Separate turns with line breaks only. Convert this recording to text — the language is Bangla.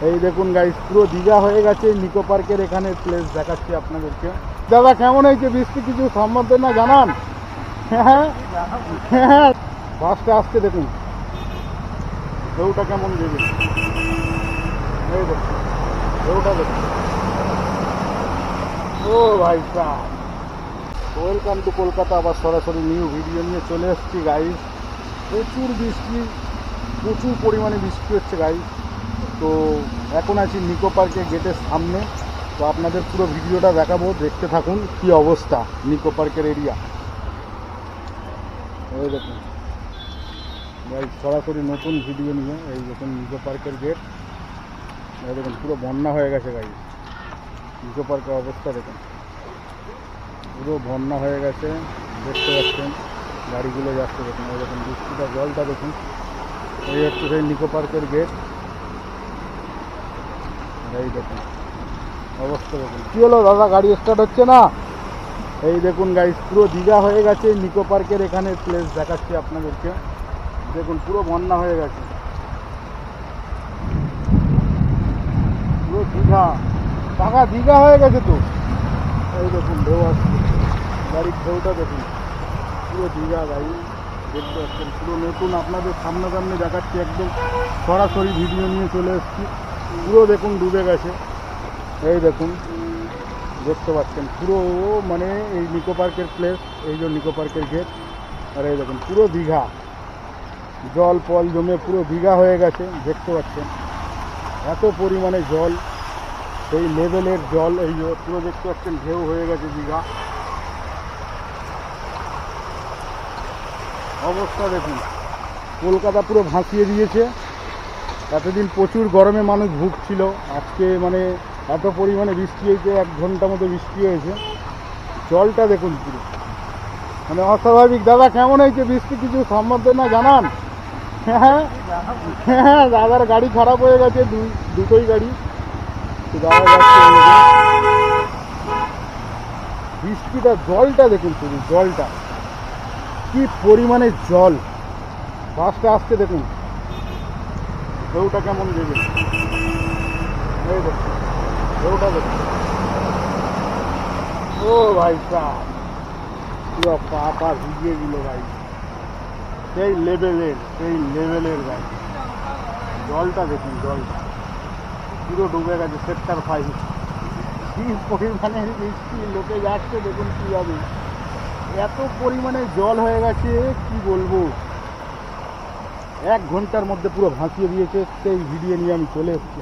এই দেখুন গাইস, পুরো দীঘা হয়ে গেছে। নিকো পার্কের এখানে প্লেস দেখাচ্ছি আপনাদেরকে। দাদা কেমন হয়েছে বৃষ্টি, কিছু সম্বন্ধে না জানান? হ্যাঁ হ্যাঁ, বাসটা আসছে দেখুন, ঢেউটা কেমন দেবে। এই দেখুন ঢেউটা দেখুন। ও ভাই সাহ, ওয়েলকাম টু কলকাতা। আবার সরাসরি নিউ ভিডিও নিয়ে চলে এসেছি গাইস। প্রচুর বৃষ্টি, প্রচুর পরিমাণে বৃষ্টি হচ্ছে গাইস। তো এখন আছি নিকো পার্কের গেটের সামনে। তো আপনাদের পুরো ভিডিওটা দেখাবো, দেখতে থাকুন কি অবস্থা নিকো পার্কের এরিয়া। এই দেখুন গাইস, সরাসরি নতুন ভিডিও নিয়ে। এই দেখুন নিকো পার্কের গেট। এই দেখুন পুরো বন্যা হয়ে গেছে গাইস। নিকো পার্কের অবস্থা দেখুন, পুরো বন্যা হয়ে গেছে। দেখতে পাচ্ছেন গাড়িগুলো যাচ্ছে দেখুন। এই দেখুন বৃষ্টিটা, জলটা দেখুন। এই হচ্ছে সেই নিকো পার্কের গেট। এই দেখুন অবস্থা দেখুন। কী হলো দাদা, গাড়ি স্টার্ট হচ্ছে না? এই দেখুন গাইস, পুরো দীঘা হয়ে গেছে। নিকো পার্কের এখানে প্লেস দেখাচ্ছি আপনাদেরকে। দেখুন পুরো বন্যা হয়ে গেছে, পুরো দীঘা, টাকা দীঘা হয়ে গেছে তো। এই দেখুন ঢেউ আসছে, গাড়ির ঢেউটা দেখুন। পুরো দীঘা গাড়ি দেখতে পাচ্ছেন, পুরো নতুন আপনাদের সামনাসামনি দেখাচ্ছি। একদম সরাসরি ভিডিও নিয়ে চলে এসেছি। পুরো দেখুন ডুবে গেছে। এই দেখুন দেখতে পাচ্ছেন পুরো, মানে এই নিকো পার্কের প্লেস, এই যে নিকো পার্কের গেট। আর এই দেখুন পুরো দীঘা, জল ফল জমে পুরো দীঘা হয়ে গেছে। দেখতে পাচ্ছেন এত পরিমাণে জল, সেই লেভেলের জল। এই যে পুরো দেখতে পাচ্ছেন ঢেউ হয়ে গেছে দীঘা। অবস্থা দেখুন, কলকাতা পুরো ভাসিয়ে দিয়েছে। এতদিন প্রচুর গরমে মানুষ ভুগছিল, আজকে মানে এত পরিমাণে বৃষ্টি হয়েছে, 1 ঘন্টা মতো বৃষ্টি হয়েছে। জলটা দেখুন পুরো, মানে অস্বাভাবিক। দাদা কেমন হয়েছে বৃষ্টি, কিছু সম্বন্ধে না জানান? হ্যাঁ হ্যাঁ, দাদার গাড়ি খারাপ হয়ে গেছে, দুটোই গাড়ি। তো দাদা যাচ্ছে। বৃষ্টিটা, জলটা দেখুন শুধু, জলটা কি পরিমাণে জল। বাসটা আসছে দেখুন, ঢেউটা কেমন দেবে। এই দেখুন ঢেউটা দেখুন। ও ভাই সাহ, পুরো পা পা ভিজিয়ে দিল ভাই। সেই লেভেলের ভাই। জলটা দেখুন, জলটা পুরো ডুবে গেছে। সেক্টর 5 কি পরিমাণে বৃষ্টি, লোকে যাচ্ছে দেখুন কীভাবে। এত পরিমাণে জল হয়ে গেছে কি বলবো। 1 ঘন্টার মধ্যে পুরো ভাসিয়ে দিয়েছে। সেই ভিডিও নিয়ে আমি চলে এসেছি।